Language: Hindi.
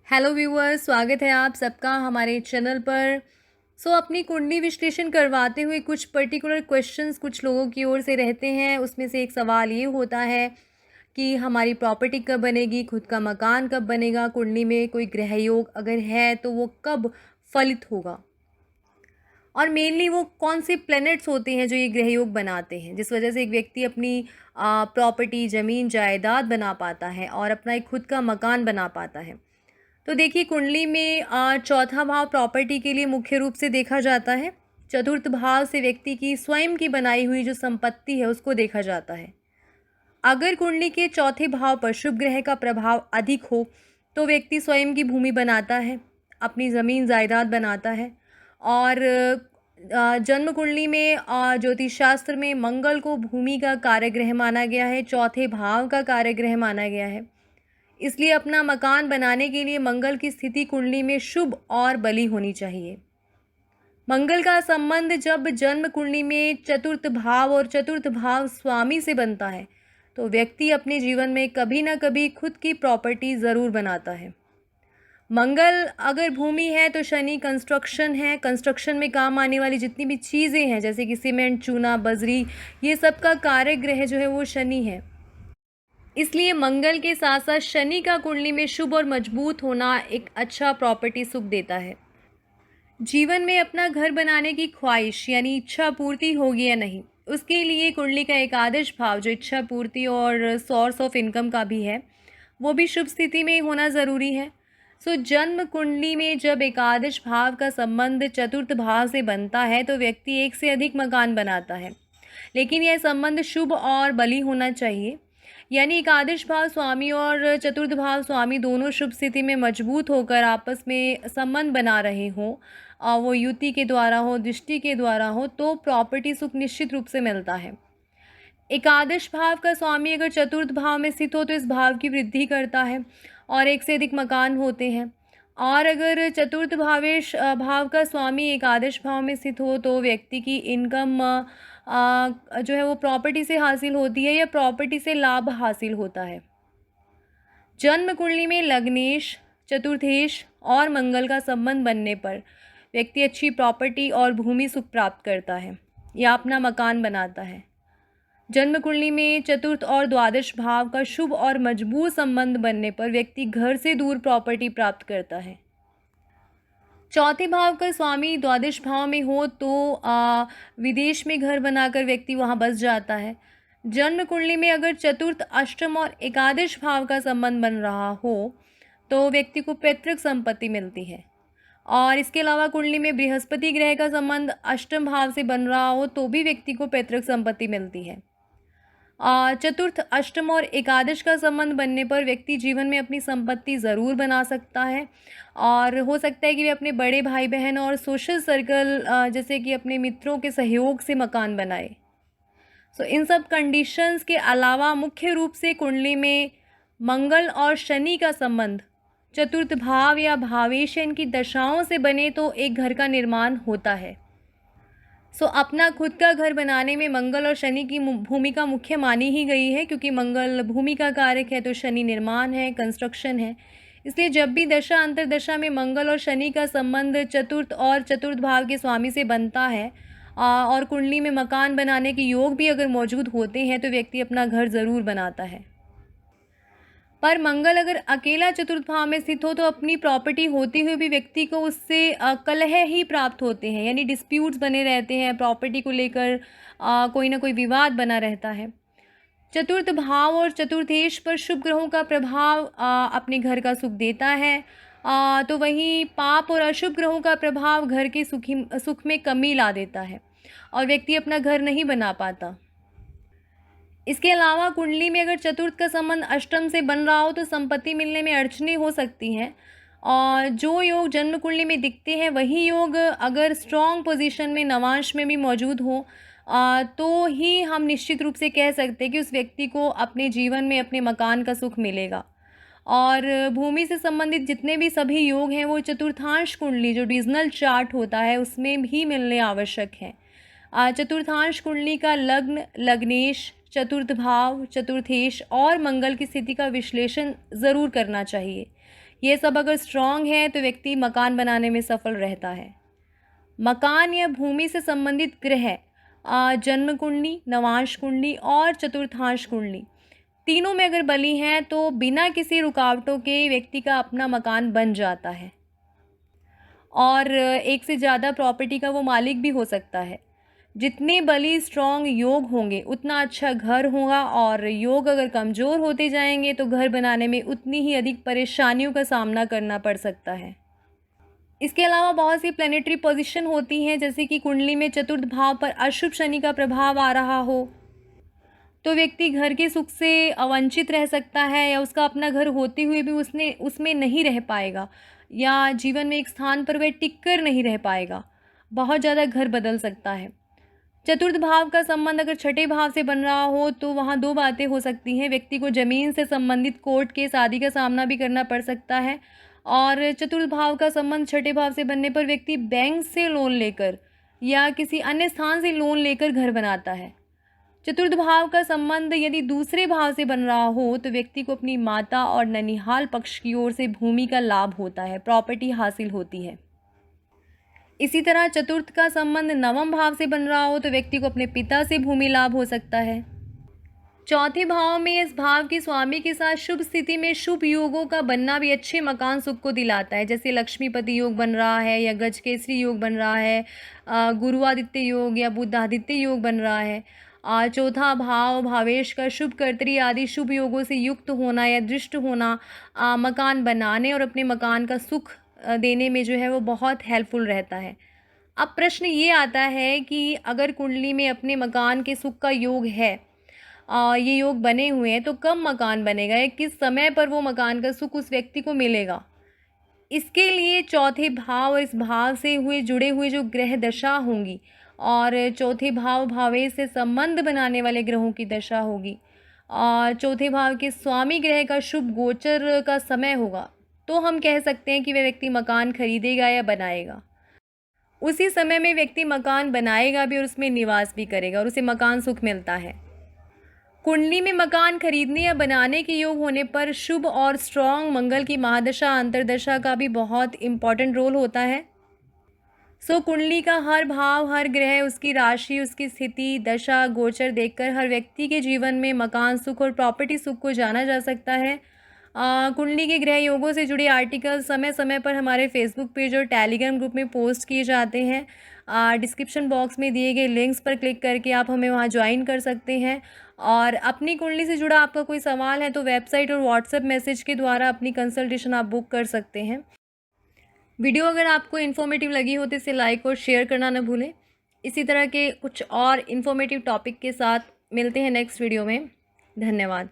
हेलो व्यूअर्स, स्वागत है आप सबका हमारे चैनल पर। अपनी कुंडली विश्लेषण करवाते हुए कुछ पर्टिकुलर क्वेश्चंस कुछ लोगों की ओर से रहते हैं। उसमें से एक सवाल ये होता है कि हमारी प्रॉपर्टी कब बनेगी, खुद का मकान कब बनेगा, कुंडली में कोई ग्रह योग अगर है तो वो कब फलित होगा, और मेनली वो कौन से प्लैनेट्स होते हैं जो ये ग्रह योग बनाते हैं, जिस वजह से एक व्यक्ति अपनी प्रॉपर्टी, ज़मीन, जायदाद बना पाता है और अपना एक खुद का मकान बना पाता है। तो देखिए, कुंडली में चौथा भाव प्रॉपर्टी के लिए मुख्य रूप से देखा जाता है। चतुर्थ भाव से व्यक्ति की स्वयं की बनाई हुई जो संपत्ति है उसको देखा जाता है। अगर कुंडली के चौथे भाव पर शुभ ग्रह का प्रभाव अधिक हो तो व्यक्ति स्वयं की भूमि बनाता है, अपनी ज़मीन जायदाद बनाता है। और जन्म कुंडली में ज्योतिष शास्त्र में मंगल को भूमि का कार्यग्रह माना गया है, चौथे भाव का कार्यग्रह माना गया है। इसलिए अपना मकान बनाने के लिए मंगल की स्थिति कुंडली में शुभ और बली होनी चाहिए। मंगल का संबंध जब जन्म कुंडली में चतुर्थ भाव और चतुर्थ भाव स्वामी से बनता है तो व्यक्ति अपने जीवन में कभी ना कभी खुद की प्रॉपर्टी ज़रूर बनाता है। मंगल अगर भूमि है तो शनि कंस्ट्रक्शन है। कंस्ट्रक्शन में काम आने वाली जितनी भी चीज़ें हैं जैसे कि सीमेंट, चूना, बजरी, ये सब का कारक ग्रह जो है वो शनि है। इसलिए मंगल के साथ साथ शनि का कुंडली में शुभ और मजबूत होना एक अच्छा प्रॉपर्टी सुख देता है। जीवन में अपना घर बनाने की ख्वाहिश यानी इच्छा पूर्ति होगी या नहीं, उसके लिए कुंडली का एकादश भाव जो इच्छा पूर्ति और सोर्स ऑफ इनकम का भी है वो भी शुभ स्थिति में होना ज़रूरी है। जन्म कुंडली में जब एकादश भाव का संबंध चतुर्थ भाव से बनता है तो व्यक्ति एक से अधिक मकान बनाता है, लेकिन यह संबंध शुभ और बली होना चाहिए। यानी एकादश भाव स्वामी और चतुर्थ भाव स्वामी दोनों शुभ स्थिति में मजबूत होकर आपस में संबंध बना रहे हों, वो युति के द्वारा हो, दृष्टि के द्वारा हो, तो प्रॉपर्टी सुख निश्चित रूप से मिलता है। एकादश भाव का स्वामी अगर चतुर्थ भाव में स्थित हो तो इस भाव की वृद्धि करता है और एक से अधिक मकान होते हैं। और अगर चतुर्थ भाव का स्वामी एकादश भाव में स्थित हो तो व्यक्ति की इनकम जो है वो प्रॉपर्टी से हासिल होती है या प्रॉपर्टी से लाभ हासिल होता है। जन्म कुंडली में लग्नेश, चतुर्थेश और मंगल का संबंध बनने पर व्यक्ति अच्छी प्रॉपर्टी और भूमि सुख प्राप्त करता है या अपना मकान बनाता है। जन्म कुंडली में चतुर्थ और द्वादश भाव का शुभ और मजबूत संबंध बनने पर व्यक्ति घर से दूर प्रॉपर्टी प्राप्त करता है। चौथे भाव का स्वामी द्वादश भाव में हो तो विदेश में घर बनाकर व्यक्ति वहाँ बस जाता है। जन्म कुंडली में अगर चतुर्थ, अष्टम और एकादश भाव का संबंध बन रहा हो तो व्यक्ति को पैतृक संपत्ति मिलती है। और इसके अलावा कुंडली में बृहस्पति ग्रह का संबंध अष्टम भाव से बन रहा हो तो भी व्यक्ति को पैतृक संपत्ति मिलती है। चतुर्थ, अष्टम और एकादश का संबंध बनने पर व्यक्ति जीवन में अपनी संपत्ति ज़रूर बना सकता है और हो सकता है कि वे अपने बड़े भाई बहन और सोशल सर्कल जैसे कि अपने मित्रों के सहयोग से मकान बनाए। इन सब कंडीशंस के अलावा मुख्य रूप से कुंडली में मंगल और शनि का संबंध चतुर्थ भाव या भावेश इनकी दशाओं से बने तो एक घर का निर्माण होता है। अपना खुद का घर बनाने में मंगल और शनि की भूमिका मुख्य मानी ही गई है, क्योंकि मंगल भूमि का कारक है तो शनि निर्माण है, कंस्ट्रक्शन है। इसलिए जब भी दशा अंतरदशा में मंगल और शनि का संबंध चतुर्थ और चतुर्थ भाव के स्वामी से बनता है और कुंडली में मकान बनाने के योग भी अगर मौजूद होते हैं तो व्यक्ति अपना घर ज़रूर बनाता है। पर मंगल अगर अकेला चतुर्थ भाव में स्थित हो तो अपनी प्रॉपर्टी होते हुए भी व्यक्ति को उससे कलह ही प्राप्त होते हैं, यानी डिस्प्यूट्स बने रहते हैं, प्रॉपर्टी को लेकर कोई ना कोई विवाद बना रहता है। चतुर्थ भाव और चतुर्थेश पर शुभ ग्रहों का प्रभाव अपने घर का सुख देता है, तो वहीं पाप और अशुभ ग्रहों का प्रभाव घर के सुख में कमी ला देता है और व्यक्ति अपना घर नहीं बना पाता। इसके अलावा कुंडली में अगर चतुर्थ का संबंध अष्टम से बन रहा हो तो संपत्ति मिलने में अड़चनें हो सकती हैं, और जो योग जन्म कुंडली में दिखते हैं वही योग अगर स्ट्रॉन्ग पोजीशन में नवांश में भी मौजूद हो तो ही हम निश्चित रूप से कह सकते हैं कि उस व्यक्ति को अपने जीवन में अपने मकान का सुख मिलेगा। और भूमि से संबंधित जितने भी सभी योग हैं वो चतुर्थांश कुंडली जो डिविजनल चार्ट होता है उसमें भी मिलने आवश्यक हैं। चतुर्थांश कुंडली का लग्न, लग्नेश, चतुर्थ भाव, चतुर्थेश और मंगल की स्थिति का विश्लेषण ज़रूर करना चाहिए। ये सब अगर स्ट्रॉन्ग है तो व्यक्ति मकान बनाने में सफल रहता है। मकान या भूमि से संबंधित ग्रह जन्म कुंडली, नवांश कुंडली और चतुर्थांश कुंडली तीनों में अगर बली हैं तो बिना किसी रुकावटों के व्यक्ति का अपना मकान बन जाता है और एक से ज़्यादा प्रॉपर्टी का वो मालिक भी हो सकता है। जितने बली स्ट्रॉन्ग योग होंगे उतना अच्छा घर होगा, और योग अगर कमज़ोर होते जाएंगे तो घर बनाने में उतनी ही अधिक परेशानियों का सामना करना पड़ सकता है। इसके अलावा बहुत सी प्लैनेटरी पोजीशन होती हैं, जैसे कि कुंडली में चतुर्थ भाव पर अशुभ शनि का प्रभाव आ रहा हो तो व्यक्ति घर के सुख से अवंचित रह सकता है, या उसका अपना घर होते हुए भी उसमें नहीं रह पाएगा, या जीवन में एक स्थान पर वह टिक कर नहीं रह पाएगा। बहुत ज़्यादा घर बदल सकता है। चतुर्थ भाव का संबंध अगर छठे भाव से बन रहा हो तो वहाँ दो बातें हो सकती हैं। व्यक्ति को ज़मीन से संबंधित कोर्ट केस आदि का सामना भी करना पड़ सकता है, और चतुर्थ भाव का संबंध छठे भाव से बनने पर व्यक्ति बैंक से लोन लेकर या किसी अन्य स्थान से लोन लेकर घर बनाता है। चतुर्थ भाव का संबंध यदि दूसरे भाव से बन रहा हो तो व्यक्ति को अपनी माता और ननिहाल पक्ष की ओर से भूमि का लाभ होता है, प्रॉपर्टी हासिल होती है। इसी तरह चतुर्थ का संबंध नवम भाव से बन रहा हो तो व्यक्ति को अपने पिता से भूमि लाभ हो सकता है। चौथे भाव में इस भाव के स्वामी के साथ शुभ स्थिति में शुभ योगों का बनना भी अच्छे मकान सुख को दिलाता है, जैसे लक्ष्मीपति योग बन रहा है या गजकेसरी योग बन रहा है, गुरुआदित्य योग या बुधादित्य योग बन रहा है। चौथा भाव भावेश का शुभ कर्तरी आदि शुभ योगों से युक्त होना या दृष्ट होना मकान बनाने और अपने मकान का सुख देने में जो है वो बहुत हेल्पफुल रहता है। अब प्रश्न ये आता है कि अगर कुंडली में अपने मकान के सुख का योग है, ये योग बने हुए हैं, तो कब मकान बनेगा या किस समय पर वो मकान का सुख उस व्यक्ति को मिलेगा। इसके लिए चौथे भाव और इस भाव से जुड़े हुए जो ग्रह दशा होंगी और चौथे भाव भावेश से संबंध बनाने वाले ग्रहों की दशा होगी और चौथे भाव के स्वामी ग्रह का शुभ गोचर का समय होगा, तो हम कह सकते हैं कि वह व्यक्ति मकान खरीदेगा या बनाएगा। उसी समय में व्यक्ति मकान बनाएगा भी और उसमें निवास भी करेगा और उसे मकान सुख मिलता है। कुंडली में मकान खरीदने या बनाने के योग होने पर शुभ और स्ट्रॉन्ग मंगल की महादशा अंतरदशा का भी बहुत इम्पॉर्टेंट रोल होता है। कुंडली का हर भाव, हर ग्रह, उसकी राशि, उसकी स्थिति, दशा, गोचर देखकर हर व्यक्ति के जीवन में मकान सुख और प्रॉपर्टी सुख को जाना जा सकता है। कुंडली के ग्रह योगों से जुड़े आर्टिकल समय समय पर हमारे फेसबुक पेज और टेलीग्राम ग्रुप में पोस्ट किए जाते हैं। डिस्क्रिप्शन बॉक्स में दिए गए लिंक्स पर क्लिक करके आप हमें वहां ज्वाइन कर सकते हैं। और अपनी कुंडली से जुड़ा आपका कोई सवाल है तो वेबसाइट और व्हाट्सएप मैसेज के द्वारा अपनी कंसल्टेशन आप बुक कर सकते हैं। वीडियो अगर आपको इन्फॉर्मेटिव लगी हो तो इसे लाइक और शेयर करना न भूलें। इसी तरह के कुछ और इन्फॉर्मेटिव टॉपिक के साथ मिलते हैं नेक्स्ट वीडियो में। धन्यवाद।